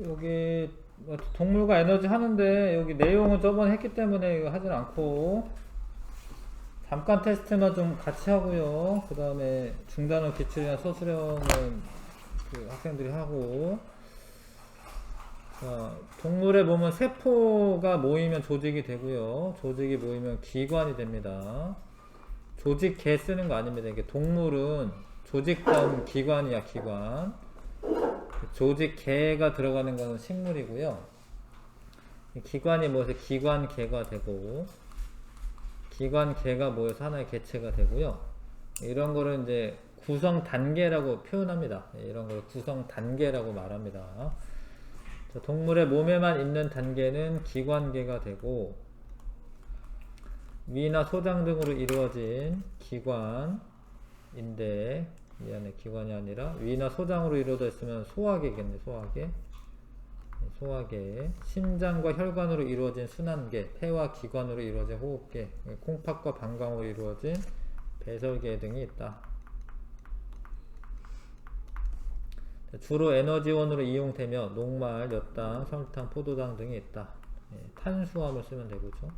여기 동물과 에너지 하는데 여기 내용은 저번에 했기 때문에 이거 하진 않고 잠깐 테스트만 좀 같이 하고요. 그 다음에 중단원 기출이나 서술형은 그 학생들이 하고, 자, 동물에 보면 세포가 모이면 조직이 되고요. 조직이 모이면 기관이 됩니다. 조직 개 쓰는 거 아닙니다. 이게 동물은 조직 다음 기관이야, 기관. 조직 개가 들어가는 거는 식물이고요. 기관이 모여서 기관개가 되고, 기관개가 모여서 하나의 개체가 되고요. 이런 거를 이제 구성 단계라고 표현합니다. 이런 걸 구성 단계라고 말합니다. 동물의 몸에만 있는 단계는 기관계가 되고, 위나 소장 등으로 이루어진 기관인데, 미안해, 기관이 아니라 위나 소장으로 이루어져 있으면 소화계겠네. 소화계. 심장과 혈관으로 이루어진 순환계, 폐와 기관으로 이루어진 호흡계, 콩팥과 방광으로 이루어진 배설계 등이 있다. 주로 에너지원으로 이용되며 녹말, 엿당, 설탕, 포도당 등이 있다. 탄수화물 쓰면 되고죠.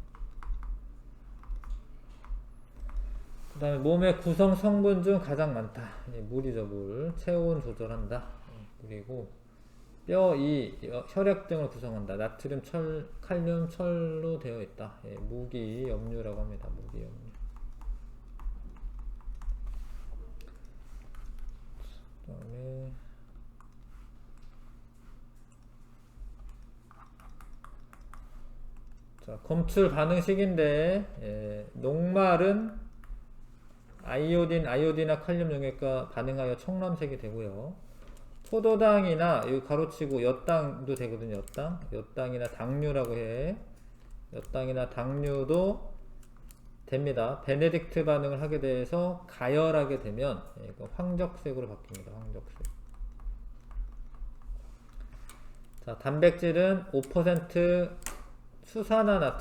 그 다음에 몸의 구성 성분 중 가장 많다. 물이죠, 물. 체온 조절한다. 그리고 뼈, 혈액 등을 구성한다. 나트륨, 칼륨, 철로 되어 있다. 무기, 염류라고 합니다. 무기, 염류. 그 다음에 자, 검출 반응식인데, 녹말은 아이오딘이나 칼륨 용액과 반응하여 청람색이 되고요. 포도당이나 여기 가로치고 엿당도 되거든요. 엿당이나 당류라고 해. 엿당이나 당류도 됩니다. 베네딕트 반응을 하게 돼서 가열하게 되면 황적색으로 바뀝니다. 황적색. 자, 단백질은 5% 수산화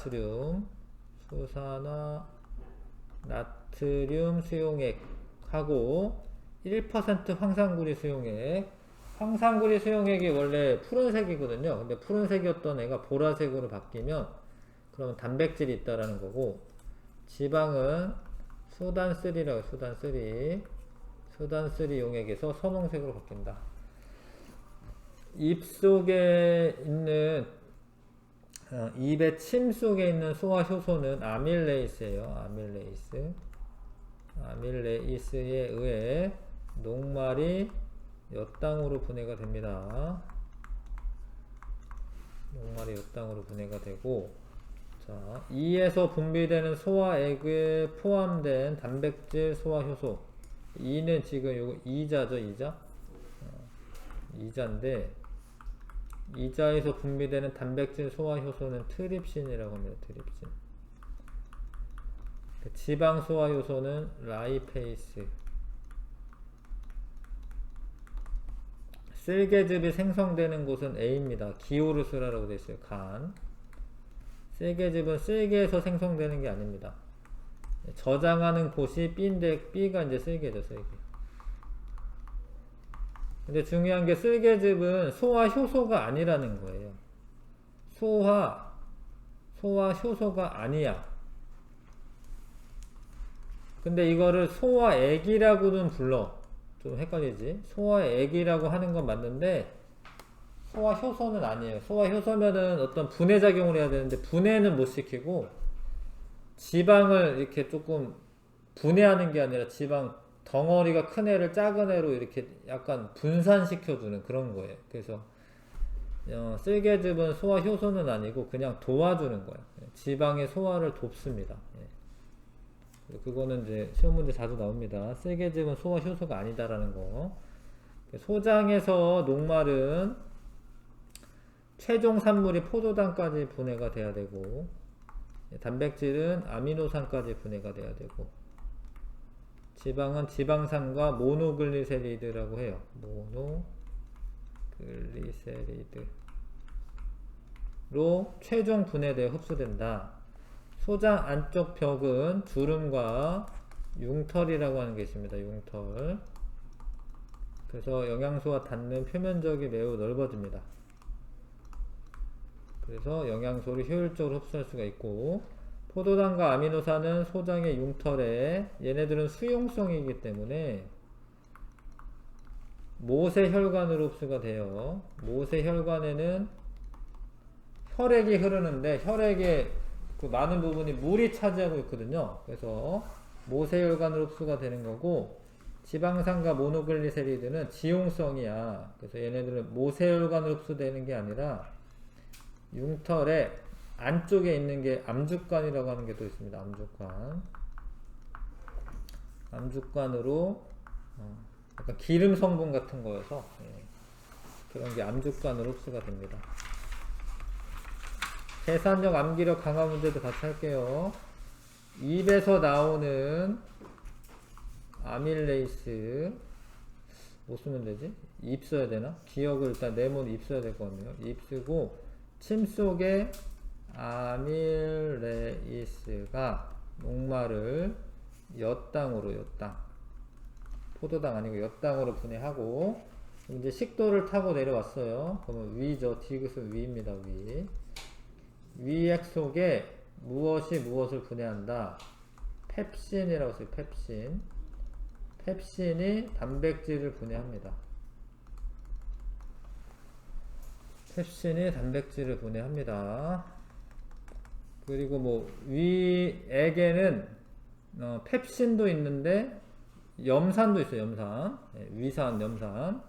나트륨 수용액하고 1% 황산구리 수용액. 황산구리 수용액이 원래 푸른색이거든요. 근데 푸른색이었던 애가 보라색으로 바뀌면 그러면 단백질이 있다라는 거고, 지방은 수단3라고 수단3 용액에서 선홍색으로 바뀐다. 입속에 있는 입의 침 속에 있는 소화 효소는 아밀레이스예요. 아밀레이스에 의해 녹말이 엿당으로 분해가 됩니다. 녹말이 엿당으로 분해가 되고, 자, 이에서 분비되는 소화액에 포함된 단백질 소화 효소. 이는 지금 요거 이자죠, 이자인데, 이자에서 분비되는 단백질 소화 효소는 트립신이라고 합니다. 트립신. 지방 소화 효소는 라이페이스. 쓸개즙이 생성되는 곳은 A입니다. 기오르스라고 되어 있어요. 간. 쓸개즙은 쓸개에서 생성되는 게 아닙니다. 저장하는 곳이 B인데 B가 이제 쓸개죠, 쓸개. 근데 중요한 게 쓸개즙은 소화 효소가 아니라는 거예요. 소화 효소가 아니야. 근데 이거를 소화액이라고는 불러. 좀 헷갈리지? 소화액이라고 하는 건 맞는데 소화 효소는 아니에요. 소화 효소면은 어떤 분해 작용을 해야 되는데 분해는 못 시키고, 지방을 이렇게 조금 분해하는 게 아니라 지방 덩어리가 큰 애를 작은 애로 이렇게 약간 분산시켜주는 그런 거예요. 그래서 쓸개즙은 소화 효소는 아니고 그냥 도와주는 거예요. 지방의 소화를 돕습니다. 그거는 이제 시험 문제 자주 나옵니다. 쓸개즙은 소화 효소가 아니다라는 거. 소장에서 녹말은 최종 산물이 포도당까지 분해가 돼야 되고, 단백질은 아미노산까지 분해가 돼야 되고, 지방은 지방산과 모노글리세리드라고 해요. 모노글리세리드로 최종 분해되어 흡수된다. 소장 안쪽 벽은 주름과 융털이라고 하는 게 있습니다. 그래서 영양소와 닿는 표면적이 매우 넓어집니다. 그래서 영양소를 효율적으로 흡수할 수가 있고, 포도당과 아미노산은 소장의 융털에, 얘네들은 수용성이기 때문에 모세혈관으로 흡수가 돼요. 모세혈관에는 혈액이 흐르는데 혈액의 그 많은 부분이 물이 차지하고 있거든요. 그래서 모세혈관으로 흡수가 되는 거고, 지방산과 모노글리세리드는 지용성이야. 그래서 얘네들은 모세혈관으로 흡수되는 게 아니라 융털의 안쪽에 있는 게 암죽관이라고 하는 게 또 있습니다. 암죽관. 암죽관으로 약간 기름 성분 같은 거여서 그런 게 암죽관으로 흡수가 됩니다. 계산력 암기력 강화 문제도 같이 할게요. 입에서 나오는 아밀레이스 뭐 쓰면 되지? 입 써야 되나? 기억을 일단 네모는 입 써야 될 것 같네요. 입 쓰고, 침 속에 아밀레이스가 녹말을 엿당으로, 엿당, 포도당 아니고 엿당으로 분해하고, 이제 식도를 타고 내려왔어요. 그러면 위죠. 디귿은 위입니다. 위. 위액 속에 무엇이 무엇을 분해한다? 펩신이라고 써요. 펩신. 펩신이 단백질을 분해합니다. 펩신이 단백질을 분해합니다. 그리고 뭐 위액에는 펩신도 있는데 염산도 있어요. 염산. 위산, 염산.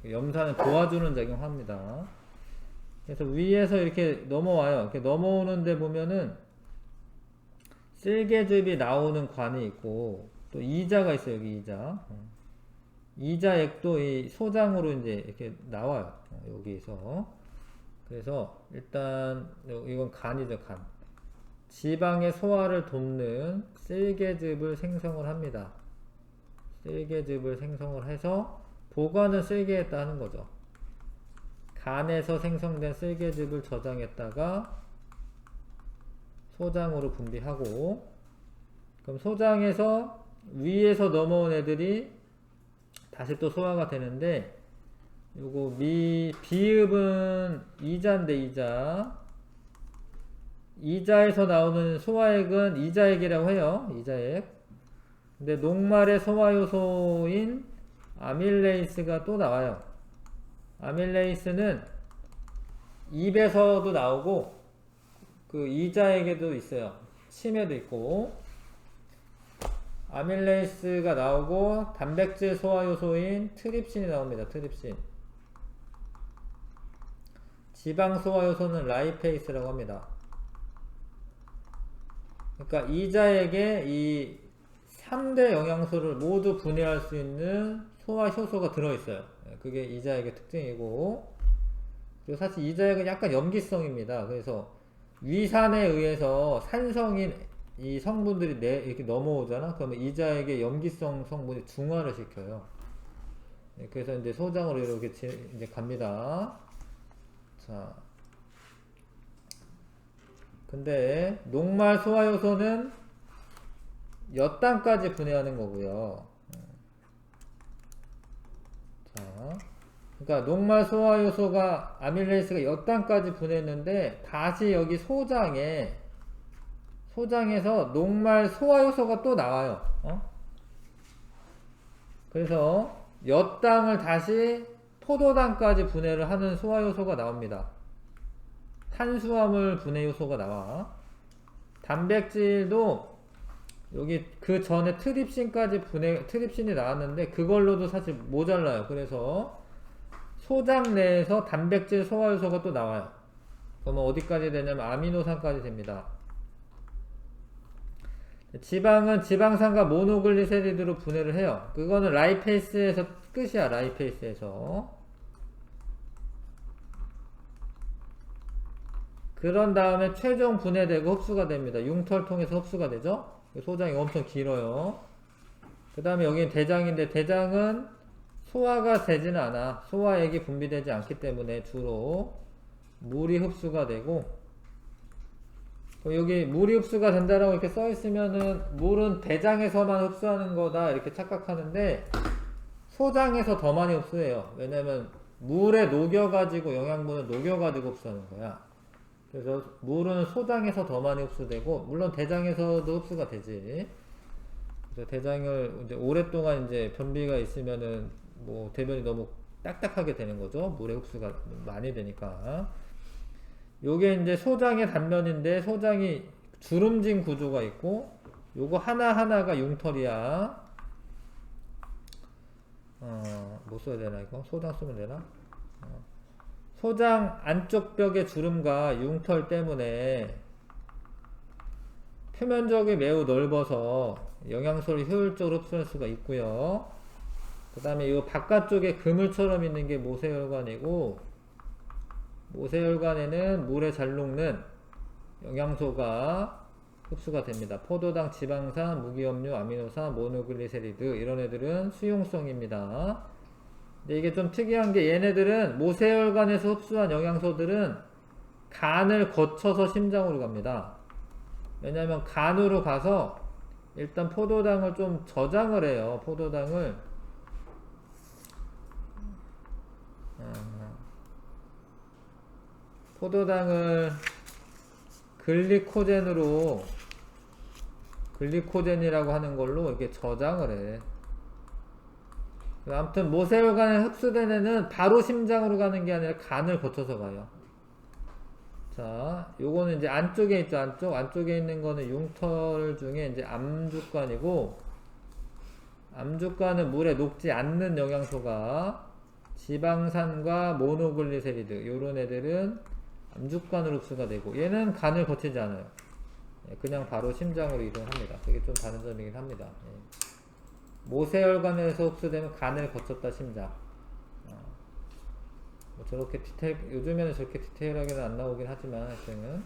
염산은 도와주는 작용합니다. 그래서 위에서 이렇게 넘어와요. 이렇게 넘어오는데 보면은 쓸개즙이 나오는 관이 있고, 또 이자가 있어요. 여기 이자. 이자액도 이 소장으로 이제 이렇게 나와요. 여기서. 그래서 일단 이건 간이죠. 간. 지방의 소화를 돕는 쓸개즙을 생성을 합니다. 쓸개즙을 생성을 해서 보관은 쓸개했다 하는 거죠. 간에서 생성된 쓸개즙을 저장했다가 소장으로 분비하고, 그럼 소장에서 위에서 넘어온 애들이 다시 또 소화가 되는데, 요거 비읍은 이자인데, 이자에서 나오는 소화액은 이자액이라고 해요. 이자액. 근데 녹말의 소화요소인 아밀레이스가 또 나와요. 아밀레이스는 입에서도 나오고 그 이자액에도 있어요. 침에도 있고. 아밀레이스가 나오고 단백질 소화요소인 트립신이 나옵니다. 트립신. 지방 소화요소는 라이페이스라고 합니다. 그러니까 이자액에 이 3대 영양소를 모두 분해할 수 있는 소화효소가 들어있어요. 그게 이자액의 특징이고, 그리고 사실 이자액은 약간 염기성입니다. 그래서 위산에 의해서 산성인 이 성분들이 이렇게 넘어오잖아. 그러면 이자액의 염기성 성분이 중화를 시켜요. 그래서 이제 소장으로 이렇게 이제 갑니다. 자, 근데 녹말 소화효소는 엿당까지 분해하는 거고요. 자, 그러니까 녹말 소화효소가 아밀레이스가 엿당까지 분해했는데 다시 여기 소장에서 녹말 소화효소가 또 나와요. 그래서 엿당을 다시 포도당까지 분해를 하는 소화효소가 나옵니다. 탄수화물 분해 요소가 나와. 단백질도 여기 그 전에 트립신이 나왔는데 그걸로도 사실 모자라요. 그래서 소장 내에서 단백질 소화 요소가 또 나와요. 그러면 어디까지 되냐면 아미노산까지 됩니다. 지방은 지방산과 모노글리세리드로 분해를 해요. 그거는 라이페이스에서 끝이야. 라이페이스에서. 그런 다음에 최종 분해되고 흡수가 됩니다. 융털 통해서 흡수가 되죠. 소장이 엄청 길어요. 그 다음에 여기는 대장인데, 대장은 소화가 되지는 않아. 소화액이 분비되지 않기 때문에 주로 물이 흡수가 되고, 여기 물이 흡수가 된다라고 이렇게 써 있으면은 물은 대장에서만 흡수하는 거다 이렇게 착각하는데, 소장에서 더 많이 흡수해요. 왜냐면 물에 녹여가지고 영양분을 녹여가지고 흡수하는 거야. 그래서 물은 소장에서 더 많이 흡수되고, 물론 대장에서도 흡수가 되지. 그래서 대장을 이제 오랫동안 이제 변비가 있으면은 뭐 대변이 너무 딱딱하게 되는 거죠. 물의 흡수가 많이 되니까. 요게 이제 소장의 단면인데, 소장이 주름진 구조가 있고, 요거 하나하나가 융털이야. 뭐 써야 되나, 이거? 소장 쓰면 되나? 소장 안쪽 벽의 주름과 융털 때문에 표면적이 매우 넓어서 영양소를 효율적으로 흡수할 수가 있고요. 그 다음에 이 바깥쪽에 그물처럼 있는 게 모세혈관이고, 모세혈관에는 물에 잘 녹는 영양소가 흡수가 됩니다. 포도당, 지방산, 무기염료, 아미노산, 모노글리세리드, 이런 애들은 수용성입니다. 근데 이게 좀 특이한 게, 얘네들은 모세혈관에서 흡수한 영양소들은 간을 거쳐서 심장으로 갑니다. 왜냐하면 간으로 가서 일단 포도당을 좀 저장을 해요. 포도당을 글리코젠이라고 하는 걸로 이렇게 저장을 해. 아무튼 모세혈관에 흡수된 애는 바로 심장으로 가는 게 아니라 간을 거쳐서 가요. 자, 요거는 이제 안쪽에 있죠. 안쪽에 있는 거는 융털 중에 이제 암죽관이고, 암죽관은 물에 녹지 않는 영양소가 지방산과 모노글리세리드, 요런 애들은 암죽관으로 흡수가 되고, 얘는 간을 거치지 않아요. 그냥 바로 심장으로 이동합니다. 그게 좀 다른 점이긴 합니다. 모세혈관에서 흡수되면 간을 거쳤다 심장. 뭐 저렇게 요즘에는 저렇게 디테일하게는 안 나오긴 하지만 하여튼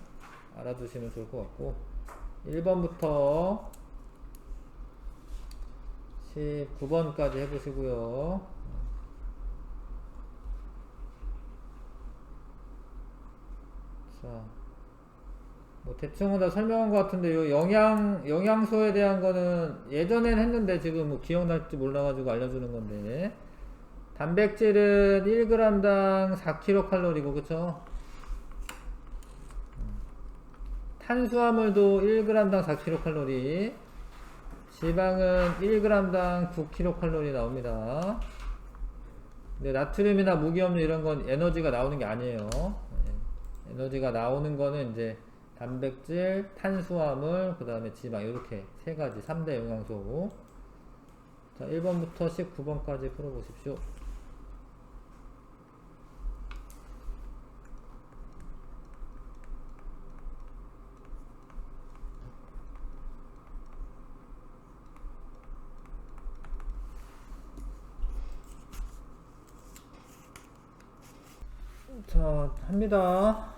알아두시면 좋을 것 같고, 1번부터 19번까지 해보시고요. 자, 뭐 대충은 다 설명한 것 같은데, 요 영양소에 대한 거는 예전엔 했는데 지금 뭐 기억날지 몰라가지고 알려주는 건데, 단백질은 1g당 4kcal고, 그쵸? 탄수화물도 1g당 4kcal, 지방은 1g당 9kcal 나옵니다. 근데 나트륨이나 무기염료 이런 건 에너지가 나오는 게 아니에요. 에너지가 나오는 거는 이제 단백질, 탄수화물, 그 다음에 지방, 이렇게 세 가지 3대 영양소. 자, 1번부터 19번까지 풀어보십시오. 자, 합니다.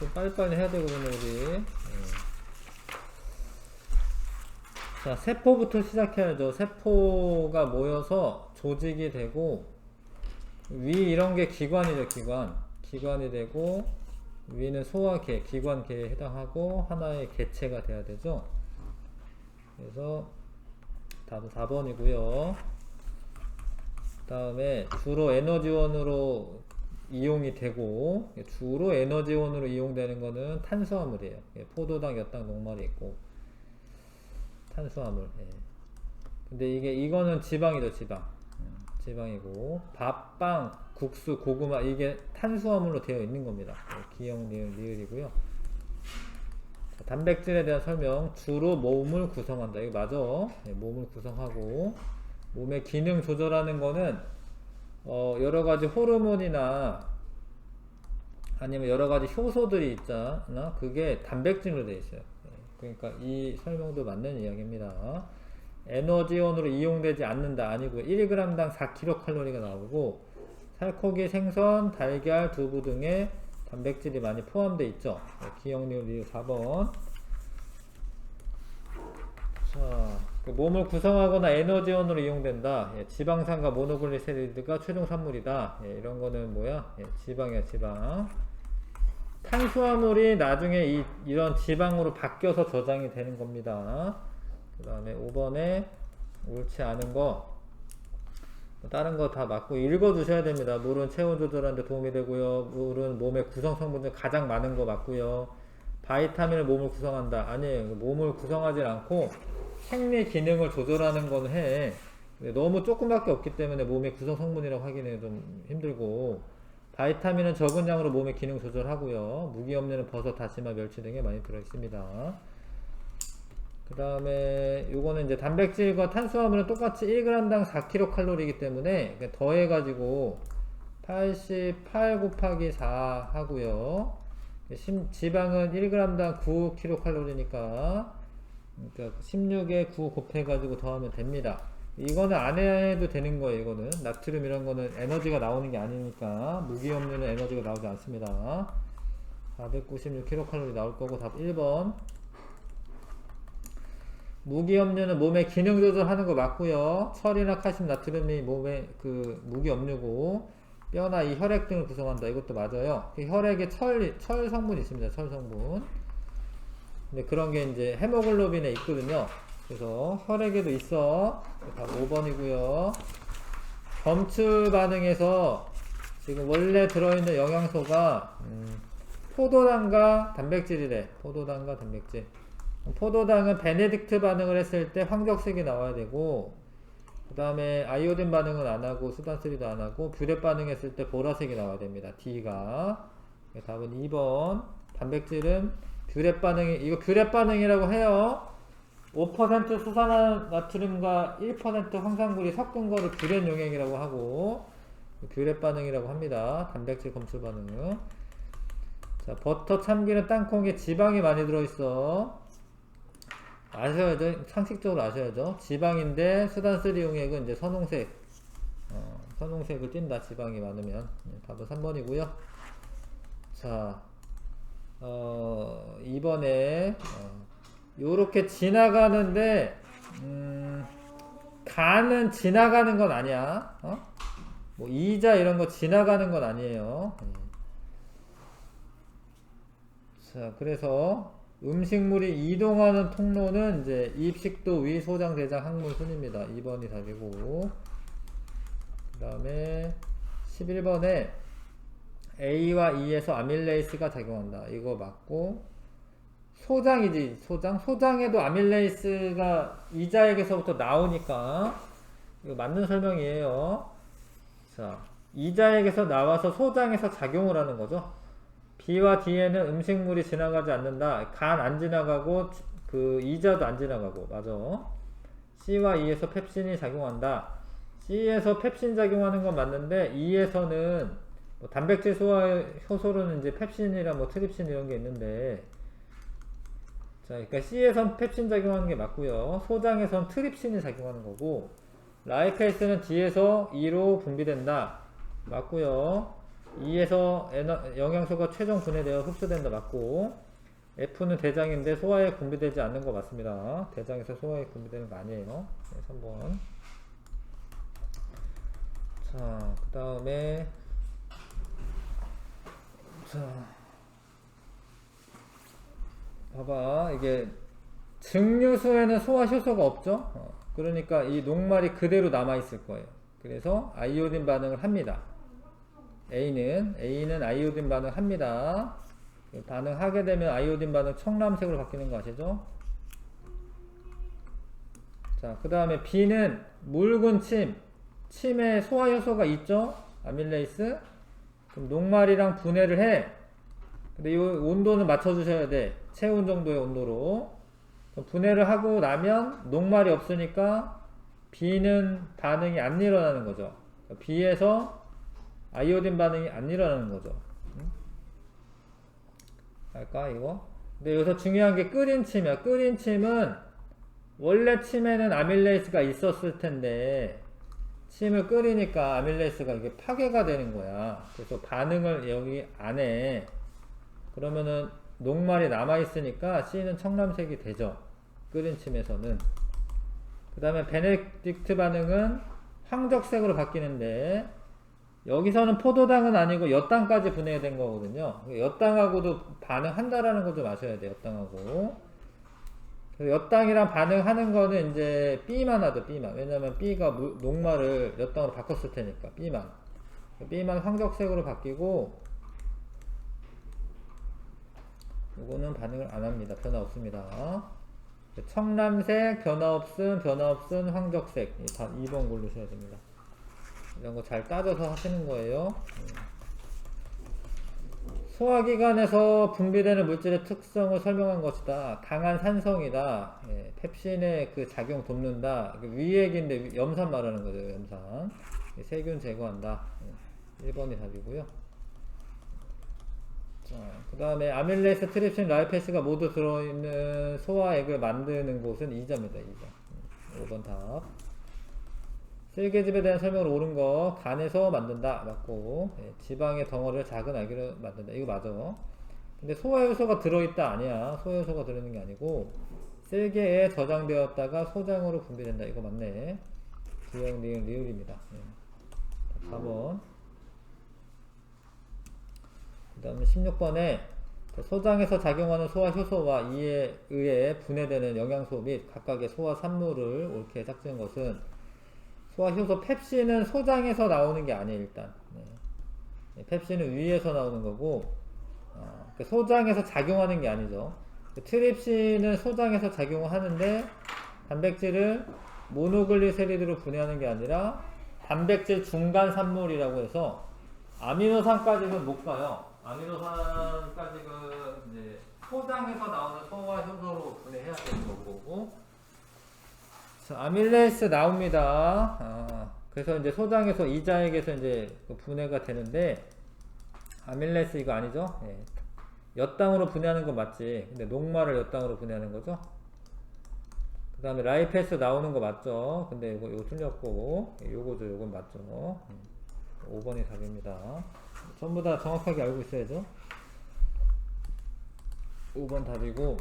좀 빨리빨리 해야 되거든요, 우리. 자, 세포부터 시작해야죠. 세포가 모여서 조직이 되고, 위 이런 게 기관이죠, 기관이 되고, 위는 소화계, 기관계에 해당하고, 하나의 개체가 돼야 되죠. 그래서 답은 4번이고요. 그 다음에 주로 에너지원으로 이용이 되고, 주로 에너지원으로 이용되는 거는 탄수화물이에요. 포도당, 엿당, 녹말이 있고, 탄수화물. 근데 이거는 지방이죠, 지방이고, 밥, 빵, 국수, 고구마, 이게 탄수화물로 되어 있는 겁니다. 기역, 니은, 리을이고요. 단백질에 대한 설명. 주로 몸을 구성한다. 이거 맞아. 몸을 구성하고, 몸의 기능 조절하는 거는 여러가지 호르몬이나 아니면 여러가지 효소들이 있잖아. 그게 단백질로 되어 있어요. 그러니까 이 설명도 맞는 이야기입니다. 에너지원으로 이용되지 않는다 아니고요. 1g당 4kcal가 나오고, 살코기, 생선, 달걀, 두부 등의 단백질이 많이 포함되어 있죠. 기억, 니은, 리을 4번. 자, 몸을 구성하거나 에너지원으로 이용된다. 지방산과 모노글리세리드가 최종 산물이다. 이런 거는 뭐야? 지방이야, 지방. 탄수화물이 나중에 이런 지방으로 바뀌어서 저장이 되는 겁니다. 그 다음에 5번에 옳지 않은 거. 다른 거 다 맞고 읽어두셔야 됩니다. 물은 체온 조절하는 데 도움이 되고요. 물은 몸의 구성 성분 중 가장 많은 거 맞고요. 바이타민을 몸을 구성한다. 아니에요. 몸을 구성하지 않고 생리 기능을 조절하는 건 해. 근데 너무 조금밖에 없기 때문에 몸의 구성 성분이라고 하기는 좀 힘들고, 바이타민은 적은 양으로 몸의 기능 조절하고요. 무기염료는 버섯, 다시마, 멸치 등에 많이 들어있습니다. 그 다음에 요거는 이제 단백질과 탄수화물은 똑같이 1g당 4kcal이기 때문에 더해가지고 88 곱하기 4 하고요. 지방은 1g당 9kcal니까 그러니까 16에 9 곱해가지고 더하면 됩니다. 이거는 안 해도 되는 거예요. 이거는 나트륨 이런 거는 에너지가 나오는 게 아니니까, 무기염료는 에너지가 나오지 않습니다. 496kcal 나올 거고, 답 1번. 무기염료는 몸의 기능 조절하는 거 맞고요. 철이나 칼슘, 나트륨이 몸의 그 무기염료고, 뼈나 이 혈액 등을 구성한다. 이것도 맞아요. 혈액에 철 성분이 있습니다. 철 성분. 근데 그런 게 이제 헤모글로빈에 있거든요. 그래서 혈액에도 있어. 답 5번이고요. 검출 반응에서 지금 원래 들어있는 영양소가 포도당과 단백질이래. 포도당과 단백질. 포도당은 베네딕트 반응을 했을 때 황적색이 나와야 되고, 그 다음에 아이오딘 반응은 안하고 수단쓰리도 안하고, 뷰렛 반응했을 때 보라색이 나와야 됩니다. D가. 답은 2번. 단백질은 뷰렛 반응이, 이거 뷰렛 반응이라고 해요. 5% 수산화나트륨과 1% 황산굴이 섞은 거를 뷰렛 용액이라고 하고, 뷰렛 반응이라고 합니다. 단백질 검출 반응은. 자, 버터, 참기름, 땅콩에 지방이 많이 들어있어. 아셔야죠. 상식적으로 아셔야죠. 지방인데 수단3 용액은 이제 선홍색, 선홍색을 띈다. 지방이 많으면. 답은 3번이고요. 자, 이번에 요렇게 지나가는데 간은 지나가는 건 아니야. 뭐 이자 이런 거 지나가는 건 아니에요. 자, 그래서 음식물이 이동하는 통로는 이제 입식도, 위, 소장, 대장, 항문, 순입니다. 2번이 답이고, 그 다음에 11번에 A와 E에서 아밀레이스가 작용한다. 이거 맞고, 소장이지. 소장에도 아밀레이스가 이자액에서부터 나오니까 이거 맞는 설명이에요. 자, 이자액에서 나와서 소장에서 작용을 하는 거죠. B와 D에는 음식물이 지나가지 않는다. 간 안 지나가고 그 이자도 안 지나가고. 맞아. C와 E에서 펩신이 작용한다. C에서 펩신 작용하는 건 맞는데 E에서는 뭐 단백질 소화 효소로는 이제 펩신이랑 뭐 트립신 이런 게 있는데, 자, 그러니까 C에선 펩신 작용하는 게 맞고요. 소장에선 트립신이 작용하는 거고, 라이페이스는 D에서 E로 분비된다. 맞고요. E에서 영양소가 최종 분해되어 흡수된다. 맞고, F는 대장인데 소화에 분비되지 않는 거 맞습니다. 대장에서 소화에 분비되는 거 아니에요. 네, 3번. 자, 그 다음에 자, 봐봐. 이게 증류수에는 소화 효소가 없죠. 그러니까 이 녹말이 그대로 남아있을 거예요. 그래서 아이오딘 반응을 합니다. A는 아이오딘 반응 합니다. 반응하게 되면 아이오딘 반응 청람색으로 바뀌는 거 아시죠? 자, 그 다음에 B는 묽은 침에 소화 효소가 있죠? 아밀레이스. 그럼 녹말이랑 분해를 해. 근데 이 온도는 맞춰주셔야 돼. 체온 정도의 온도로. 분해를 하고 나면 녹말이 없으니까 B는 반응이 안 일어나는 거죠. B에서 아이오딘 반응이 안 일어나는 거죠. 할까 이거? 근데 여기서 중요한 게 끓인 침이야. 끓인 침은 원래 침에는 아밀레이스가 있었을 텐데 침을 끓이니까 아밀레이스가 이게 파괴가 되는 거야. 그래서 반응을 여기 안 해. 그러면은 녹말이 남아있으니까 C는 청람색이 되죠. 끓인 침에서는. 그 다음에 베네딕트 반응은 황적색으로 바뀌는데, 여기서는 포도당은 아니고 엿당까지 분해된 거거든요. 엿당하고도 반응한다라는 거 좀 아셔야 돼요. 엿당하고. 그래서 엿당이랑 반응하는 거는 이제 B만 하죠, B만. 왜냐면 B가 녹말을 엿당으로 바꿨을 테니까, B만. B만 황적색으로 바뀌고, 이거는 반응을 안 합니다. 변화 없습니다. 청람색, 변화 없음, 황적색. 2번 고르셔야 됩니다. 이런 거 잘 따져서 하시는 거예요. 소화기관에서 분비되는 물질의 특성을 설명한 것이다. 강한 산성이다. 예, 펩신의 그 작용 돕는다. 위액인데 염산 말하는 거죠. 염산. 세균 제거한다. 1번이 답이고요. 그 다음에 아밀레이스, 트립신, 라이페스가 모두 들어있는 소화액을 만드는 곳은 2점입니다. 2점. 5번 답. 쓸개즙에 대한 설명을 옳은 거. 간에서 만든다. 맞고. 예, 지방의 덩어리를 작은 알기로 만든다. 이거 맞아. 근데 소화효소가 들어있다. 아니야. 소화효소가 들어있는 게 아니고 쓸개에 저장되었다가 소장으로 분비된다. 이거 맞네. 기억, 니은, 리을입니다. 예. 4번. 그 다음에 16번에 소장에서 작용하는 소화효소와 이에 의해 분해되는 영양소 및 각각의 소화 산물을 옳게 짝지은 것은 소화효소 펩신은 소장에서 나오는 게 아니에요. 일단 펩신은 위에서 나오는 거고 소장에서 작용하는 게 아니죠. 트립신은 소장에서 작용을 하는데 단백질을 모노글리세리드로 분해하는 게 아니라 단백질 중간 산물이라고 해서 아미노산까지는 못 가요. 아미노산까지는 이제 소장에서 나오는 소화효소로 분해해야 되는 거고. 아밀레이스 나옵니다. 그래서 이제 소장에서 이자액에서 이제 분해가 되는데 아밀레이스 이거 아니죠? 예. 엿당으로 분해하는 건 맞지. 근데 녹말을 엿당으로 분해하는 거죠. 그 다음에 라이페스 나오는 거 맞죠? 근데 이거 틀렸고 요거죠. 요건 맞죠. 5번이 답입니다. 전부 다 정확하게 알고 있어야죠. 5번 답이고.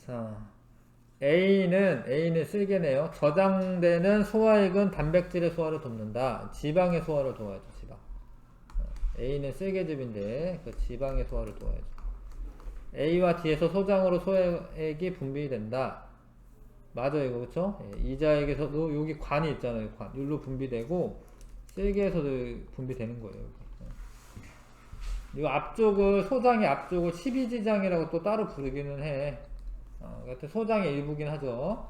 자, A는 쓸개네요. 저장되는 소화액은 단백질의 소화를 돕는다. 지방의 소화를 도와야죠. 지방. A는 쓸개즙인데 그 지방의 소화를 도와야죠. A와 D에서 소장으로 소화액이 분비된다. 맞아요, 이거 그쵸? 이자액에서도 여기 관이 있잖아요. 관. 여기로 분비되고 쓸개에서도 분비되는 거예요. 이거 앞쪽을 소장의 앞쪽을 12지장이라고 또 따로 부르기는 해. 소장의 일부긴 하죠.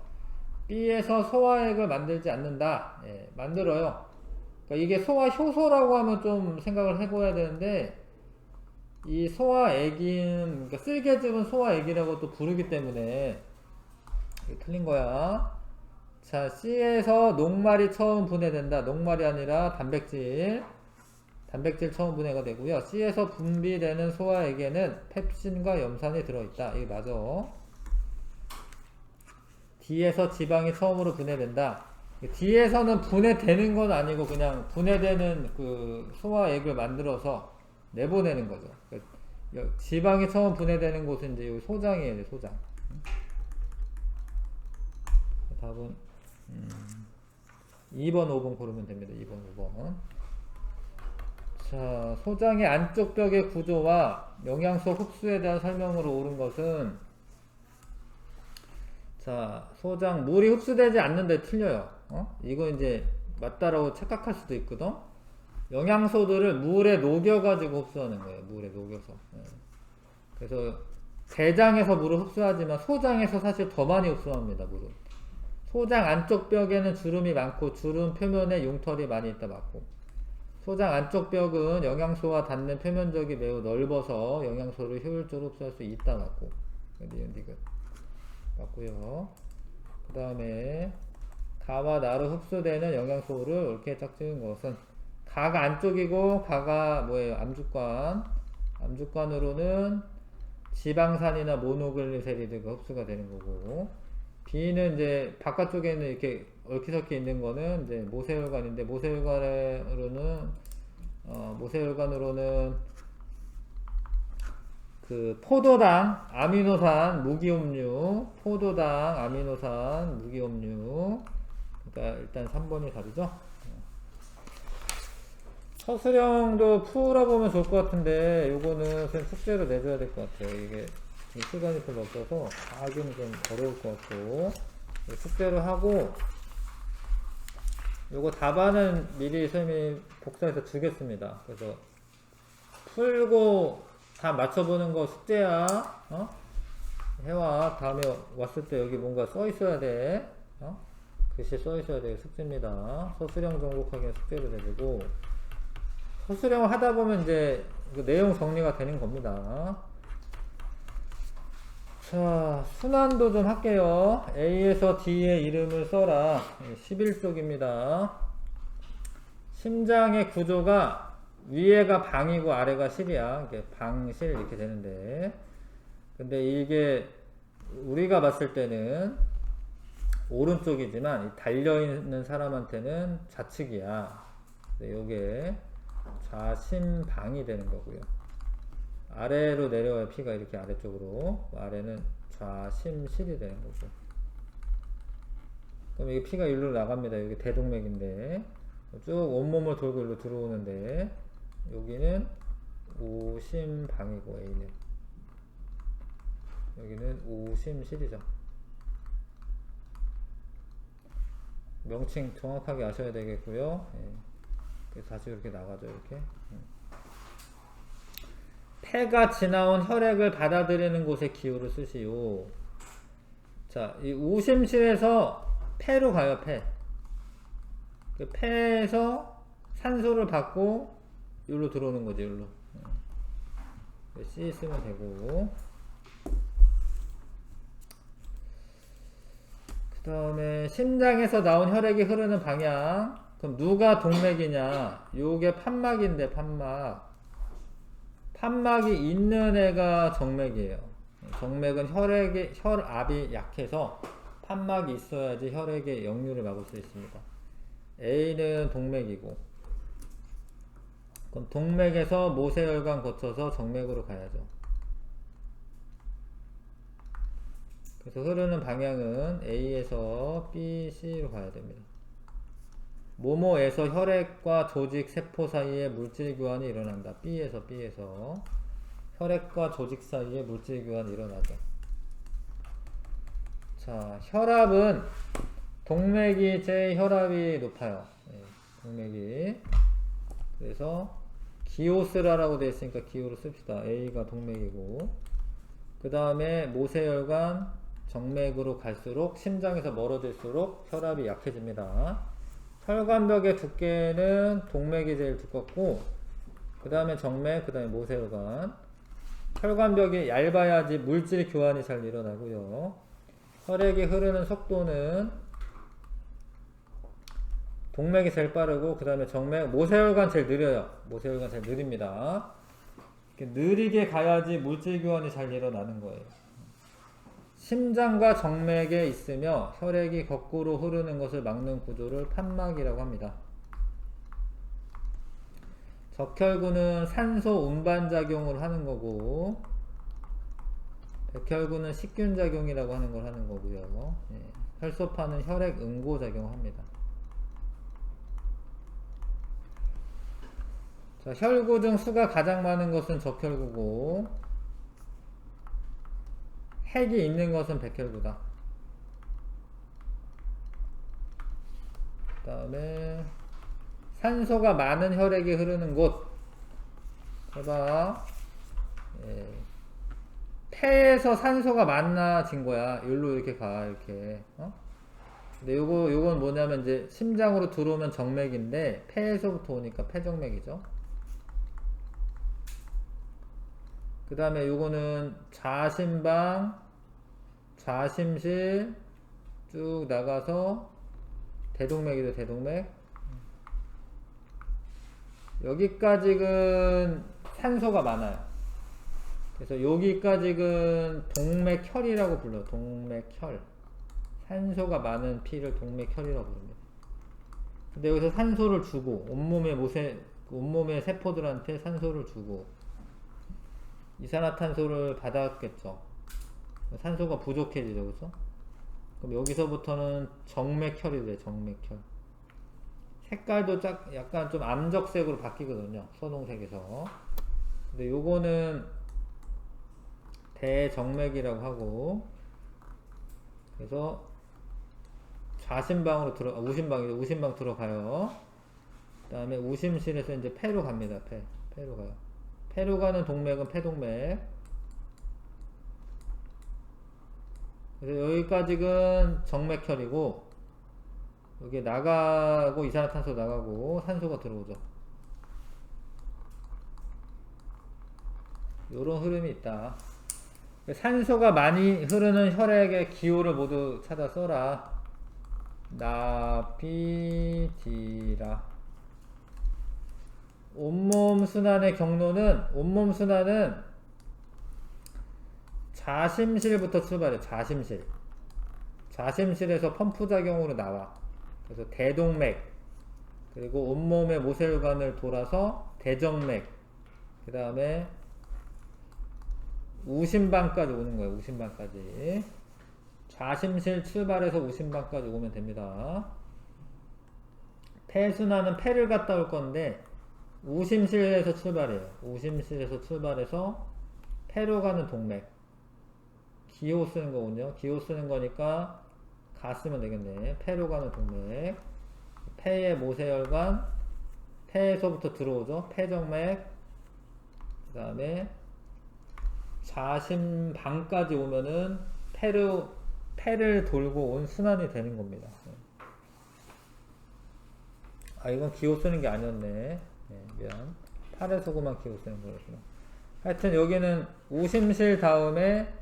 B에서 소화액을 만들지 않는다. 예, 만들어요. 그러니까 이게 소화효소라고 하면 좀 생각을 해봐야 되는데 이 소화액인 그러니까 쓸개즙은 소화액이라고 또 부르기 때문에 틀린 거야. 자, C에서 녹말이 처음 분해된다. 녹말이 아니라 단백질 처음 분해가 되고요. C에서 분비되는 소화액에는 펩신과 염산이 들어있다. 이게 맞아. D에서 지방이 처음으로 분해된다. D에서는 분해되는 건 아니고 그냥 분해되는 그 소화액을 만들어서 내보내는 거죠. 지방이 처음 분해되는 곳은 이제 여기 소장이에요. 소장. 답은 2번, 5번 고르면 됩니다. 2번, 5번. 자, 소장의 안쪽 벽의 구조와 영양소 흡수에 대한 설명으로 옳은 것은 자, 소장 물이 흡수되지 않는데 틀려요. 이거 이제 맞다라고 착각할 수도 있거든. 영양소들을 물에 녹여가지고 흡수하는 거예요. 물에 녹여서. 그래서 대장에서 물을 흡수하지만 소장에서 사실 더 많이 흡수합니다. 물은. 소장 안쪽 벽에는 주름이 많고 주름 표면에 융털이 많이 있다 맞고, 소장 안쪽 벽은 영양소와 닿는 표면적이 매우 넓어서 영양소를 효율적으로 흡수할 수 있다 맞고, 맞고요. 그 다음에 가와 나로 흡수되는 영양소를 옳게 짝지은 것은 가가 안쪽이고 가가 뭐예요? 암주관으로는 지방산이나 모노글리세리드가 흡수가 되는 거고, B는 이제 바깥쪽에는 이렇게 얽히섞여 있는 거는 이제 모세혈관인데 모세혈관으로는 그 포도당 아미노산 무기업류, 그러니까 일단 3번이 답이죠. 서술형도 풀어보면 좋을 것 같은데 요거는 선생님 숙제로 내줘야 될 것 같아요. 이게 시간이 별로 없어서 하기는 좀 어려울 것 같고, 숙제로 하고, 요거 답안은 미리 선생님이 복사해서 주겠습니다. 그래서 풀고 다 맞춰보는 거 숙제야. 해와. 다음에 왔을 때 여기 뭔가 써 있어야 돼. 글씨 써 있어야 돼. 숙제입니다. 서술형 정복하기는 숙제로 내주고, 서술형을 하다 보면 이제 그 내용 정리가 되는 겁니다. 자, 순환도 좀 할게요. A에서 D의 이름을 써라. 11쪽입니다. 심장의 구조가 위에가 방이고 아래가 실이야. 이게 방실 이렇게 되는데, 근데 이게 우리가 봤을 때는 오른쪽이지만 달려있는 사람한테는 좌측이야. 요게 좌심방이 되는 거고요. 아래로 내려와야 피가 이렇게 아래쪽으로, 아래는 좌심실이 되는 거죠. 그럼 이게 피가 일로 나갑니다. 여기 대동맥인데 쭉 온몸을 돌고 일로 들어오는데, 여기는 오심방이고 A는, 여기는 오심실이죠. 명칭 정확하게 아셔야 되겠고요. 그래서 다시 이렇게 나가죠. 이렇게. 폐가 지나온 혈액을 받아들이는 곳에 기호를 쓰시오. 자, 이 우심실에서 폐로 가요. 폐. 그 폐에서 산소를 받고 여기로 들어오는 거지. 여기로. C 쓰면 되고, 그 다음에 심장에서 나온 혈액이 흐르는 방향. 그럼 누가 동맥이냐? 요게 판막인데, 판막이 있는 애가 정맥이에요. 정맥은 혈압이 약해서 판막이 있어야지 혈액의 역류를 막을 수 있습니다. A는 동맥이고, 그럼 동맥에서 모세혈관 거쳐서 정맥으로 가야죠. 그래서 흐르는 방향은 A에서 B, C로 가야 됩니다. 모모에서 혈액과 조직, 세포 사이에 물질 교환이 일어난다. B에서 혈액과 조직 사이에 물질 교환이 일어나죠. 자, 혈압은 동맥이 제일 혈압이 높아요. 동맥이. 그래서 기호 쓰라라고 되어 있으니까 기호를 씁시다. A가 동맥이고, 그 다음에 모세혈관 정맥으로 갈수록 심장에서 멀어질수록 혈압이 약해집니다. 혈관벽의 두께는 동맥이 제일 두껍고, 그 다음에 정맥, 그 다음에 모세혈관. 혈관벽이 얇아야지 물질 교환이 잘 일어나고요. 혈액이 흐르는 속도는 동맥이 제일 빠르고, 그 다음에 정맥, 모세혈관 제일 느려요. 모세혈관 제일 느립니다. 느리게 가야지 물질 교환이 잘 일어나는 거예요. 심장과 정맥에 있으며 혈액이 거꾸로 흐르는 것을 막는 구조를 판막이라고 합니다. 적혈구는 산소 운반 작용을 하는 거고, 백혈구는 식균 작용이라고 하는 걸 하는 거고요. 혈소판은 혈액 응고 작용을 합니다. 자, 혈구 중 수가 가장 많은 것은 적혈구고, 핵이 있는 것은 백혈구다. 그 다음에 산소가 많은 혈액이 흐르는 곳. 봐봐. 폐에서 산소가 많아진 거야. 여기로 이렇게 가, 이렇게. 근데 요건 뭐냐면, 이제 심장으로 들어오면 정맥인데, 폐에서부터 오니까 폐정맥이죠. 그 다음에 요거는 좌심방, 좌심실 쭉 나가서 대동맥이죠. 대동맥. 여기까지는 산소가 많아요. 그래서 여기까지는 동맥혈이라고 불러요. 동맥혈. 산소가 많은 피를 동맥혈이라고 부릅니다. 근데 여기서 산소를 주고, 온몸의 세포들한테 산소를 주고, 이산화탄소를 받았겠죠. 산소가 부족해지죠. 그죠? 그럼 여기서부터는 정맥혈이 돼요. 정맥혈. 색깔도 약간 좀 암적색으로 바뀌거든요. 선홍색에서. 근데 요거는 대정맥이라고 하고, 그래서 좌심방으로 우심방이죠. 우심방 들어가요. 그 다음에 우심실에서 이제 폐로 갑니다. 폐로 가요. 폐로 가는 동맥은 폐동맥. 그래서 여기까지는 정맥혈이고, 여기 나가고 이산화탄소 나가고 산소가 들어오죠. 요런 흐름이 있다. 산소가 많이 흐르는 혈액의 기호를 모두 찾아 써라. 나피디라. 온몸 순환의 경로는, 온몸 순환은 좌심실부터 출발해. 좌심실에서 펌프작용으로 나와. 그래서 대동맥, 그리고 온몸의 모세혈관을 돌아서 대정맥, 그 다음에 우심방까지 오는 거예요. 우심방까지. 좌심실 출발해서 우심방까지 오면 됩니다. 폐순환은 폐를 갔다 올 건데 우심실에서 출발해요. 우심실에서 출발해서 폐로 가는 동맥. 기호 쓰는 거군요. 기호 쓰는 거니까 가 쓰면 되겠네. 폐로 가는 동맥. 폐의 모세혈관, 폐에서부터 들어오죠. 폐정맥. 그 다음에 좌심방까지 오면은 폐를 돌고 온 순환이 되는 겁니다. 아, 이건 기호 쓰는 게 아니었네. 네, 미안. 팔에서고만 기호 쓰는 거였구나. 하여튼 여기는 우심실 다음에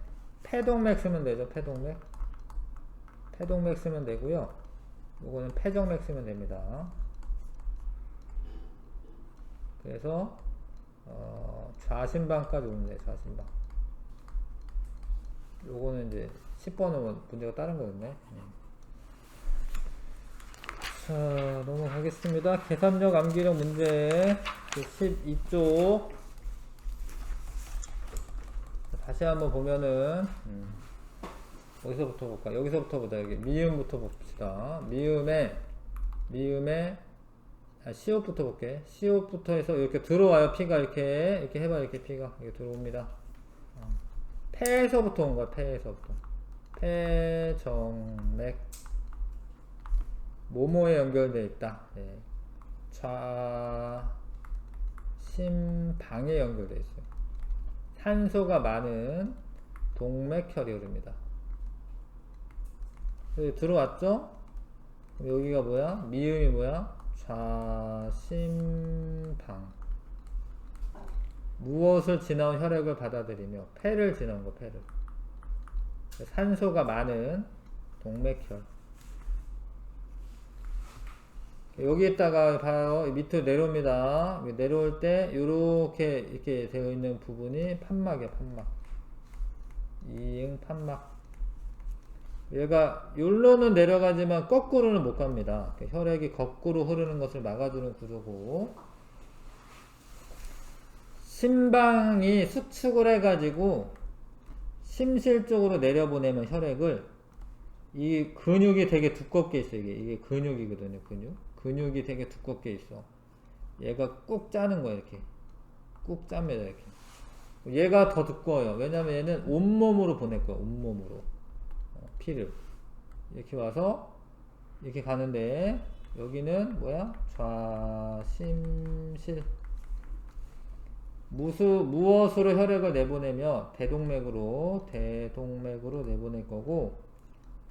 폐동맥 쓰면 되죠. 폐동맥 쓰면 되고요. 요거는 폐정맥 쓰면 됩니다. 그래서 좌심방까지 오면 돼요. 좌심방. 요거는 이제 10번은 문제가 다른 거였네. 자, 넘어가겠습니다. 계산력 암기력 문제 12쪽. 다시 한번 보면은, 어디서부터 볼까? 여기서부터 보자. 여기 미음부터 봅시다. 미음에, 시옷부터 볼게. 시옷부터 해서 이렇게 들어와요. 피가 이렇게 해봐. 이렇게 피가 이렇게 들어옵니다. 폐에서부터 온 거야. 폐에서부터. 폐정맥. 모모에 연결되어 있다. 네. 좌심방에 연결되어 있어요. 산소가 많은 동맥혈이 흐릅니다. 여기 들어왔죠? 여기가 뭐야? 미음이 뭐야? 좌심방. 무엇을 지나온 혈액을 받아들이며 폐를 지나온 거, 폐를. 산소가 많은 동맥혈. 여기에다가 봐요. 밑으로 내려옵니다. 내려올 때 이렇게 되어 있는 부분이 판막이야. 판막. 이응 판막. 얘가 요로는 내려가지만 거꾸로는 못 갑니다. 혈액이 거꾸로 흐르는 것을 막아주는 구조고, 심방이 수축을 해가지고 심실 쪽으로 내려보내면 혈액을, 이 근육이 되게 두껍게 있어. 이게 근육이거든요. 근육이 되게 두껍게 있어. 얘가 꾹 짜는 거야. 이렇게 꾹 짭니다. 이렇게. 얘가 더 두꺼워요. 왜냐면 얘는 온몸으로 보낼 거야. 온몸으로 피를 이렇게 와서 이렇게 가는데, 여기는 뭐야? 좌심실. 무엇으로 혈액을 내보내며 대동맥으로 내보낼 거고,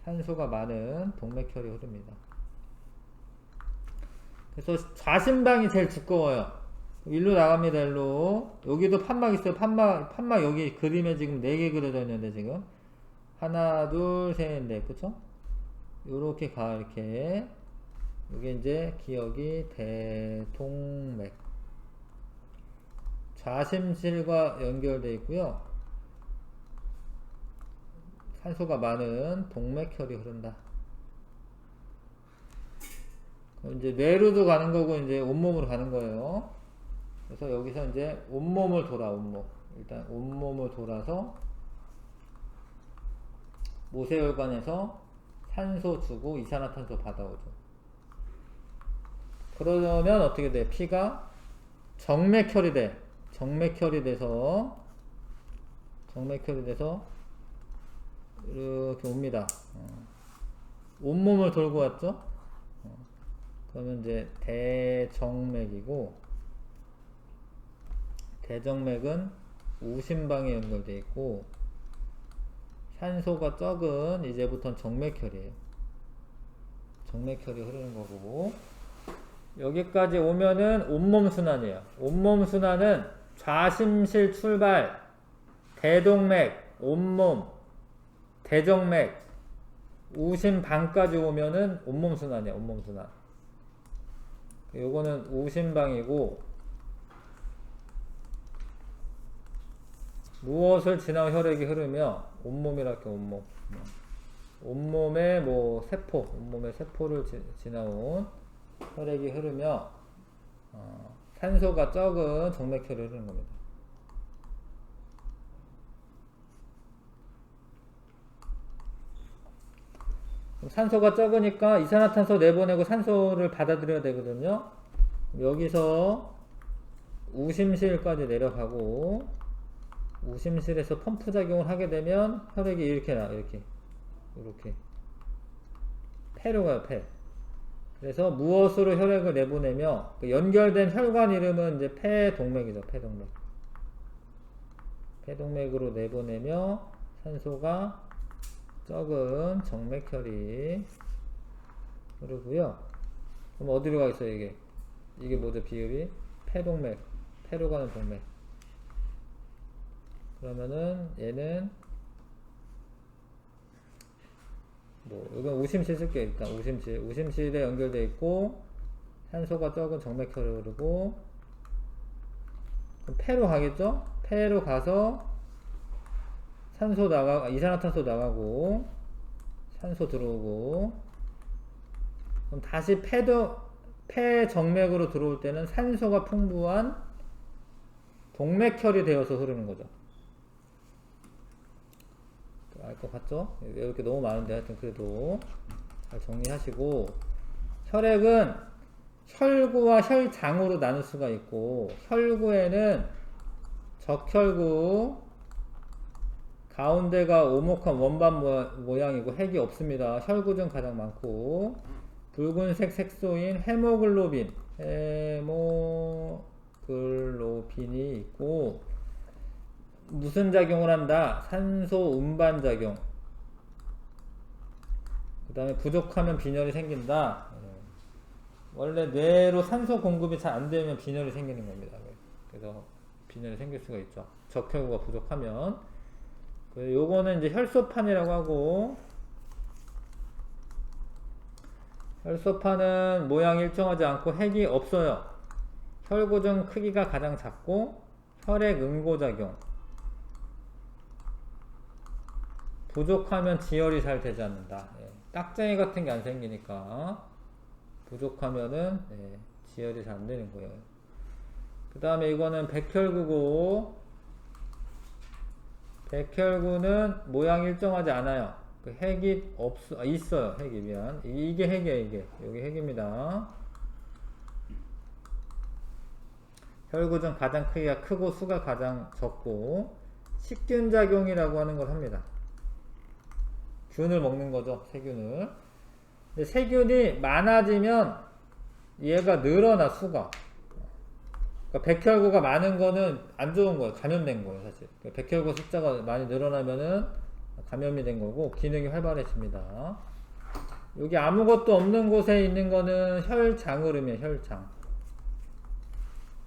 산소가 많은 동맥혈이 흐릅니다. 그래서 좌심방이 제일 두꺼워요. 일로 나갑니다. 일로. 여기도 판막 있어요. 판막 여기 그림에 지금 4개 그려져 있는데, 지금 하나 둘 셋 넷, 그쵸? 요렇게 가. 이렇게. 여기 이제 기억이 대동맥. 좌심실과 연결되어 있고요. 산소가 많은 동맥혈이 흐른다. 그럼 이제 뇌로도 가는 거고, 이제 온몸으로 가는 거예요. 그래서 여기서 이제 온몸을 돌아. 일단 온몸을 돌아서 모세혈관에서 산소 주고 이산화탄소 받아오죠. 그러면 어떻게 돼? 피가 정맥혈이 돼. 정맥혈이 돼서 정맥혈이 돼서 이렇게 옵니다. 온몸을 돌고 왔죠? 그러면 이제 대정맥이고, 대정맥은 우심방에 연결되어 있고, 산소가 적은 이제부터는 정맥혈이에요. 정맥혈이 흐르는 거고, 여기까지 오면은 온몸 순환이에요. 온몸 순환은 좌심실 출발, 대동맥, 온몸, 대정맥, 우심방까지 오면은 온몸 순환이에요. 온몸 순환. 요거는 우심방이고, 무엇을 지나 혈액이 흐르며 온몸이랄게 온몸. 온몸의 뭐 세포, 온몸의 세포를 지나온 혈액이 흐르며 산소가 적은 정맥혈이 흐르는 겁니다. 산소가 적으니까 이산화탄소 내보내고 산소를 받아들여야 되거든요. 여기서 우심실까지 내려가고, 우심실에서 펌프 작용을 하게 되면 혈액이 이렇게 이렇게 폐로 가요. 폐. 그래서 무엇으로 혈액을 내보내며, 연결된 혈관 이름은 이제 폐동맥이죠. 폐동맥. 폐동맥으로 내보내며 산소가 적은 정맥혈이 흐르고요. 그럼 어디로 가겠어요? 이게 뭐죠? 비율이 폐동맥, 폐로 가는 동맥. 그러면은 얘는 뭐 이건 우심실 쓸게요. 일단 우심실에 연결되어 있고, 산소가 적은 정맥혈이 흐르고, 그럼 폐로 가겠죠? 폐로 가서 산소 이산화탄소 나가고, 산소 들어오고, 그럼 다시 폐정맥으로 들어올 때는 산소가 풍부한 동맥혈이 되어서 흐르는 거죠. 알 것 같죠? 이렇게 너무 많은데 하여튼 그래도 잘 정리하시고, 혈액은 혈구와 혈장으로 나눌 수가 있고, 혈구에는 적혈구, 가운데가 오목한 원반 모양이고 핵이 없습니다. 혈구 중 가장 많고, 붉은색 색소인 헤모글로빈이 있고, 무슨 작용을 한다? 산소 운반 작용. 그 다음에 부족하면 빈혈이 생긴다. 원래 뇌로 산소 공급이 잘 안 되면 빈혈이 생기는 겁니다. 그래서 빈혈이 생길 수가 있죠. 적혈구가 부족하면. 요거는 이제 혈소판이라고 하고, 혈소판은 모양이 일정하지 않고 핵이 없어요. 혈구 중 크기가 가장 작고, 혈액 응고작용. 부족하면 지혈이 잘 되지 않는다. 딱쟁이 같은 게 안 생기니까 부족하면은 지혈이 잘 안 되는 거예요. 그 다음에 이거는 백혈구고, 백혈구는 모양이 일정하지 않아요. 그 핵이 있어요. 핵이 미안. 이게 핵이에요. 여기 핵입니다. 혈구 중 가장 크기가 크고 수가 가장 적고, 식균 작용이라고 하는 걸 합니다. 균을 먹는 거죠. 세균을. 근데 세균이 많아지면 얘가 늘어나, 수가. 그러니까 백혈구가 많은 거는 안 좋은 거예요. 감염된 거예요, 사실. 그러니까 백혈구 숫자가 많이 늘어나면은 감염이 된 거고, 기능이 활발해집니다. 여기 아무것도 없는 곳에 있는 거는 혈장을 의미해요. 혈장.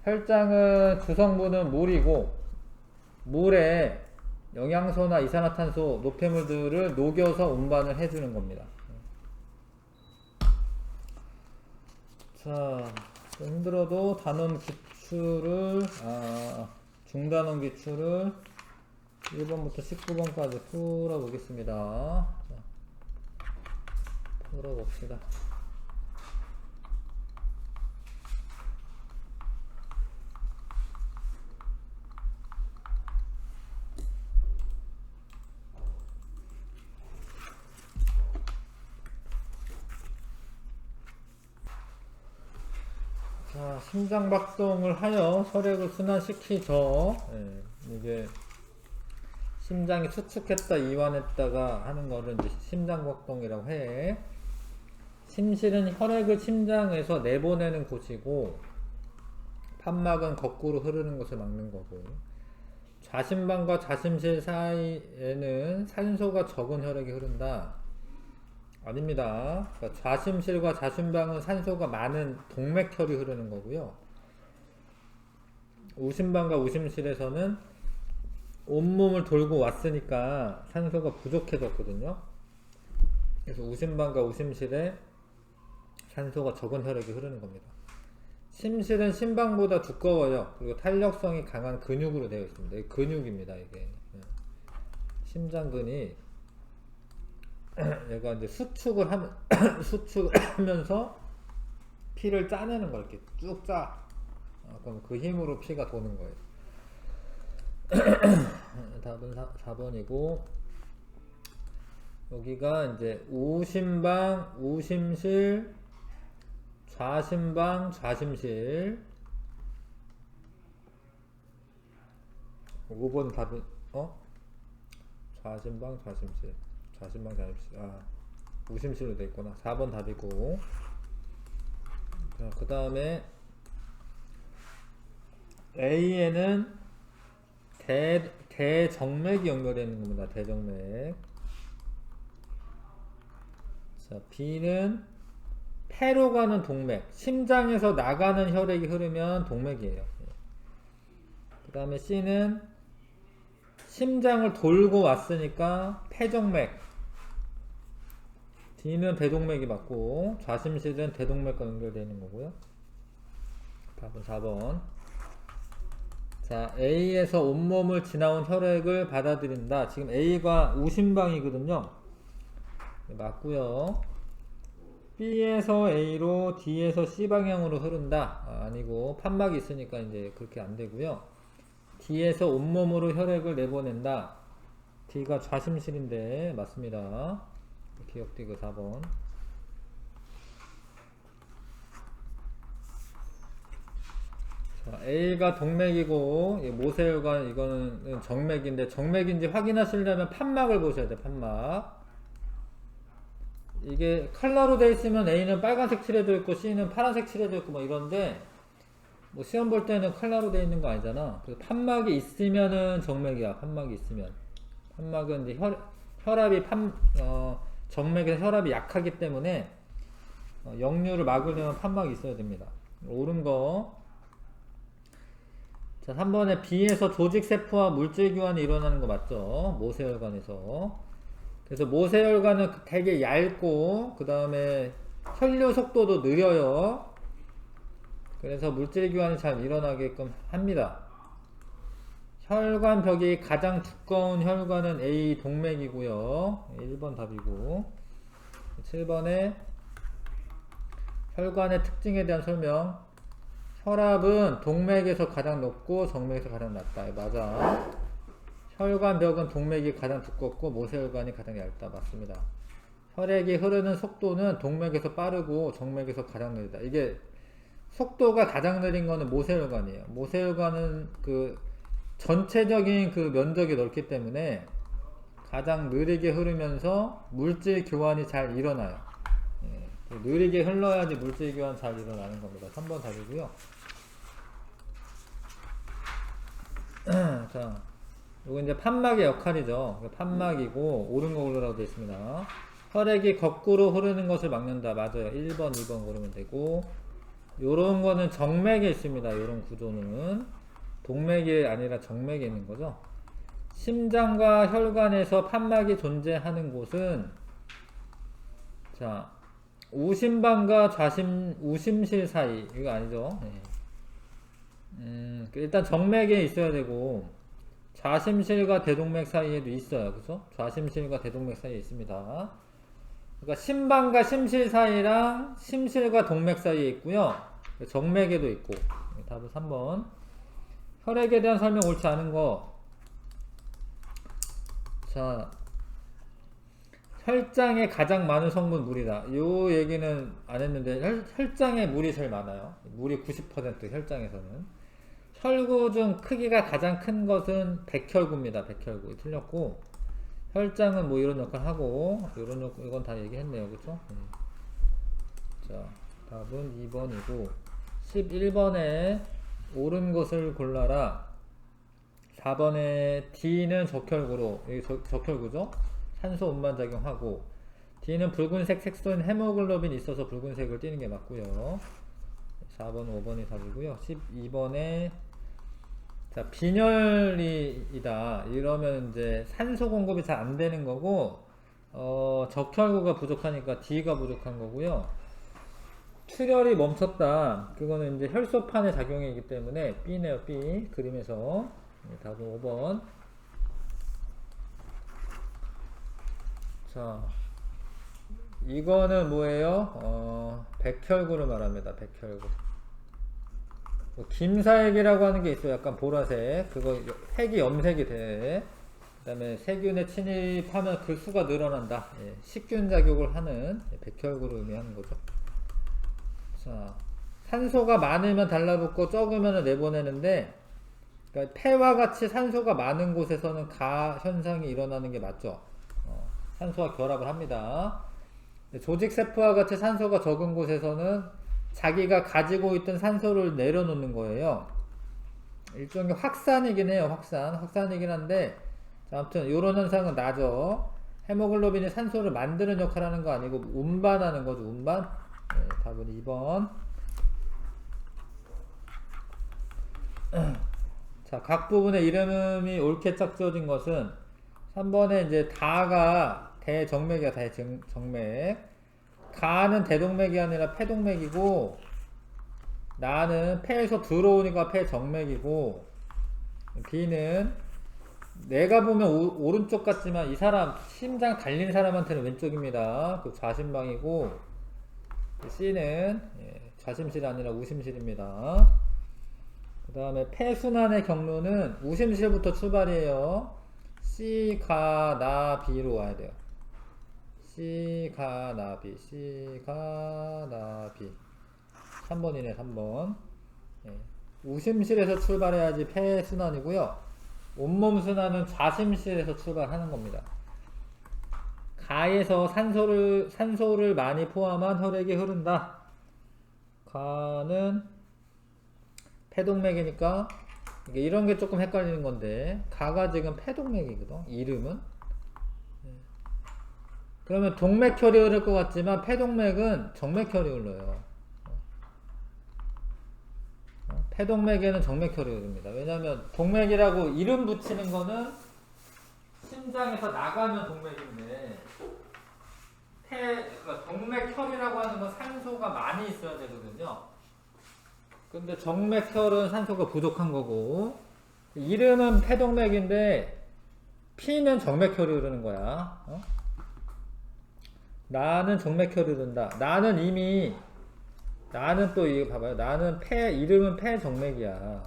혈장은 주성분은 물이고, 물에 영양소나 이산화탄소, 노폐물들을 녹여서 운반을 해주는 겁니다. 자, 힘들어도 단원 기출을, 중단원 기출을 1번부터 19번까지 풀어보겠습니다. 자, 풀어봅시다. 자, 심장박동을 하여 혈액을 순환시키죠. 이게 심장이 수축했다 이완했다가 하는 거를 이제 심장박동이라고 해. 심실은 혈액을 심장에서 내보내는 곳이고, 판막은 거꾸로 흐르는 것을 막는 거고, 좌심방과 좌심실 사이에는 산소가 적은 혈액이 흐른다. 아닙니다. 그러니까 좌심실과 좌심방은 산소가 많은 동맥혈이 흐르는 거고요. 우심방과 우심실에서는 온몸을 돌고 왔으니까 산소가 부족해졌거든요. 그래서 우심방과 우심실에 산소가 적은 혈액이 흐르는 겁니다. 심실은 심방보다 두꺼워요. 그리고 탄력성이 강한 근육으로 되어 있습니다. 이게 근육입니다. 이게 심장근이 얘가 이제 수축을 하면서 피를 짜내는 걸 이렇게 쭉 짜. 그럼 그 힘으로 피가 도는 거예요. 답은 4번이고, 여기가 이제 우심방, 우심실, 좌심방, 좌심실. 5번 답은 좌심방, 좌심실. 좌심방, 좌심실. 우심실로 돼 있구나. 4번 답이고. 자, 그 다음에 A에는 대정맥이 연결되어 있는 겁니다. 대정맥. 자, B는 폐로 가는 동맥. 심장에서 나가는 혈액이 흐르면 동맥이에요. 그 다음에 C는 심장을 돌고 왔으니까 폐정맥. D는 대동맥이 맞고, 좌심실은 대동맥과 연결되어 있는 거고요. 답은 4번. 자, A에서 온몸을 지나온 혈액을 받아들인다. 지금 A가 우심방이거든요. 맞고요. B에서 A로 D에서 C 방향으로 흐른다. 아니고 판막이 있으니까 이제 그렇게 안 되고요. D에서 온몸으로 혈액을 내보낸다. D가 좌심실인데 맞습니다. 기억되고 4번. 자, A가 동맥이고 모세혈관 이거는 정맥인데, 정맥인지 확인하시려면 판막을 보셔야 돼요. 판막. 이게 칼라로 되어 있으면 A는 빨간색 칠해져 있고 C는 파란색 칠해져 있고 뭐 이런데, 뭐 시험 볼 때는 칼라로 되어 있는 거 아니잖아. 그래서 판막이 있으면은 정맥이야. 판막이 있으면. 판막은 이제 혈압이 정맥에서 혈압이 약하기 때문에 역류를 막으려면 판막이 있어야 됩니다. 옳은 거. 자, 3번에 B에서 조직세포와 물질 교환이 일어나는 거 맞죠? 모세혈관에서. 그래서 모세혈관은 되게 얇고, 그 다음에 혈류 속도도 느려요. 그래서 물질 교환이 잘 일어나게끔 합니다. 혈관벽이 가장 두꺼운 혈관은 A 동맥이고요. 1번 답이고, 7번에 혈관의 특징에 대한 설명. 혈압은 동맥에서 가장 높고 정맥에서 가장 낮다. 맞아. 혈관벽은 동맥이 가장 두껍고 모세혈관이 가장 얇다. 맞습니다. 혈액이 흐르는 속도는 동맥에서 빠르고 정맥에서 가장 느리다. 이게 속도가 가장 느린 거는 모세혈관이에요. 모세혈관은 그 전체적인 그 면적이 넓기 때문에 가장 느리게 흐르면서 물질 교환이 잘 일어나요. 느리게 흘러야지 물질 교환 잘 일어나는 겁니다. 3번 답이고요. 자, 이거 이제 판막의 역할이죠. 판막이고 옳은 거 고르라고 되어 있습니다. 혈액이 거꾸로 흐르는 것을 막는다. 맞아요. 1번, 2번 고르면 되고, 요런 거는 정맥에 있습니다. 요런 구조는 동맥이 아니라 정맥에 있는 거죠. 심장과 혈관에서 판막이 존재하는 곳은, 자, 우심방과 우심실 사이. 이거 아니죠. 일단 정맥에 있어야 되고, 좌심실과 대동맥 사이에도 있어요. 그죠? 좌심실과 대동맥 사이에 있습니다. 그러니까 심방과 심실 사이랑 심실과 동맥 사이에 있고요. 정맥에도 있고. 답은 3번. 혈액에 대한 설명 옳지 않은 거. 자, 혈장에 가장 많은 성분 물이다. 요 얘기는 안 했는데 혈장에 물이 제일 많아요. 물이 90% 혈장에서는. 혈구 중 크기가 가장 큰 것은 백혈구입니다. 백혈구. 틀렸고, 혈장은 뭐 이런 역할 하고, 이런 역할, 이건 다 얘기했네요. 그쵸? 자, 답은 2번이고, 11번에 옳은 것을 골라라. 4번에 D는 적혈구로, 여기 적혈구죠? 산소 운반 작용하고, D는 붉은색 색소인 헤모글로빈이 있어서 붉은색을 띠는 게 맞고요. 4번, 5번이 답이고요. 12번에 자, 빈혈이다. 이러면 이제 산소 공급이 잘 안 되는 거고, 적혈구가 부족하니까 D가 부족한 거고요. 출혈이 멈췄다. 그거는 이제 혈소판의 작용이기 때문에 B네요, B. 그림에서. 답은 5번. 자, 이거는 뭐예요? 백혈구를 말합니다. 백혈구. 김사액이라고 하는 게 있어요. 약간 보라색. 그거 색이 염색이 돼. 그 다음에 세균에 침입하면 그 수가 늘어난다. 예, 식균 작용을 하는 백혈구를 의미하는 거죠. 자, 산소가 많으면 달라붙고 적으면 내보내는데, 그러니까 폐와 같이 산소가 많은 곳에서는 가 현상이 일어나는 게 맞죠. 산소와 결합을 합니다. 조직세포와 같이 산소가 적은 곳에서는 자기가 가지고 있던 산소를 내려놓는 거예요. 일종의 확산이긴 해요. 확산이긴 한데, 아무튼 이런 현상은 나죠. 헤모글로빈이 산소를 만드는 역할을 하는 거 아니고 운반하는 거죠. 운반. 네, 답은 2번. 자, 각 부분의 이름이 옳게 짝지어진 것은 3번에 이제 다가 대정맥이야. 대정맥. 가는 대동맥이 아니라 폐동맥이고, 나는 폐에서 들어오니까 폐정맥이고, B는 내가 보면 오른쪽 같지만 이 사람 심장 달린 사람한테는 왼쪽입니다. 그 좌심방이고, C는 좌심실이 아니라 우심실입니다. 그 다음에 폐순환의 경로는 우심실부터 출발이에요. C, 가, 나, B로 와야 돼요. C, 가, 나, B. C, 가, 나, B. 3번이네, 3번. 예. 우심실에서 출발해야지 폐순환이고요. 온몸 순환은 좌심실에서 출발하는 겁니다. 가에서 산소를 많이 포함한 혈액이 흐른다. 가는 폐동맥이니까 이런 게 조금 헷갈리는 건데, 가가 지금 폐동맥이거든. 이름은. 그러면 동맥혈이 흐를 것 같지만 폐동맥은 정맥혈이 흘러요. 폐동맥에는 정맥혈이 흐릅니다. 왜냐하면 동맥이라고 이름 붙이는 거는 심장에서 나가면 동맥인데, 그러니까 동맥혈이라고 하는 건 산소가 많이 있어야 되거든요. 근데 정맥혈은 산소가 부족한 거고, 이름은 폐동맥인데 피는 정맥혈이 흐르는 거야. 나는 정맥혈이 흐른다. 나는 또 이거 봐봐요. 나는 이름은 폐정맥이야.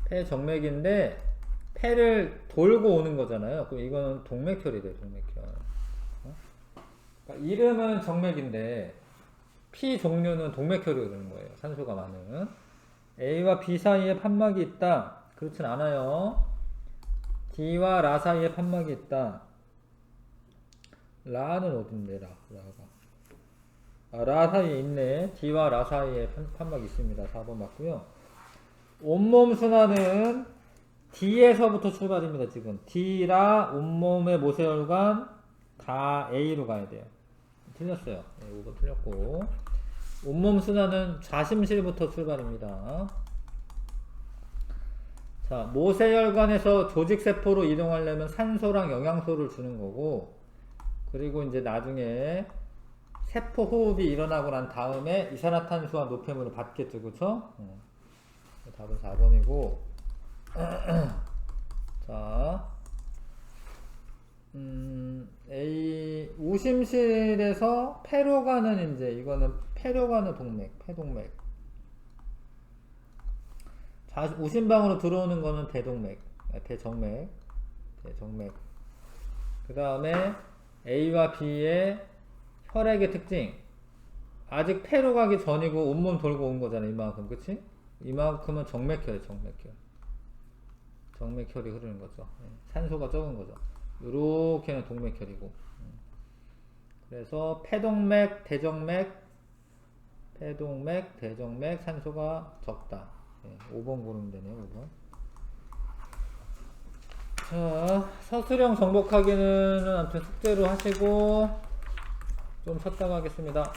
폐정맥인데 폐를 돌고 오는 거잖아요. 그럼 이거는 동맥혈이 돼. 동맥혈. 그러니까 이름은 정맥인데 피 종류는 동맥혈이 흐르는 거예요. 산소가 많은. A와 B 사이에 판막이 있다. 그렇진 않아요. D와 라 사이에 판막이 있다. 라는 어딘데? 라가. 라 사이에 있네. D와 라 사이에 판막이 있습니다. 4번 맞고요. 온몸 순환은 D에서부터 출발입니다. 지금 D라 온몸의 모세혈관 다 A로 가야 돼요. 틀렸어요. 네, 5번 틀렸고. 온몸 순환은 좌심실부터 출발입니다. 자, 모세혈관에서 조직세포로 이동하려면 산소랑 영양소를 주는 거고, 그리고 이제 나중에 세포 호흡이 일어나고 난 다음에 이산화탄소와 노폐물을 받겠죠. 그쵸? 답은 4번이고. 자, 우심실에서 폐로 가는 이제 이거는 폐로 가는 동맥, 폐동맥. 우심방으로 들어오는 거는 대동맥, 대정맥. 그 다음에 A와 B의 혈액의 특징. 아직 폐로 가기 전이고 온몸 돌고 온 거잖아, 이만큼. 그치? 이만큼은 정맥혈이 정맥혈. 정맥혈이 흐르는 거죠. 산소가 적은 거죠. 요렇게는 동맥혈이고. 그래서 폐동맥, 대정맥, 산소가 적다. 5번 고르면 되네요. 5번. 자, 서술형 정복하기는 아무튼 숙제로 하시고 좀 쉬었다가 하겠습니다.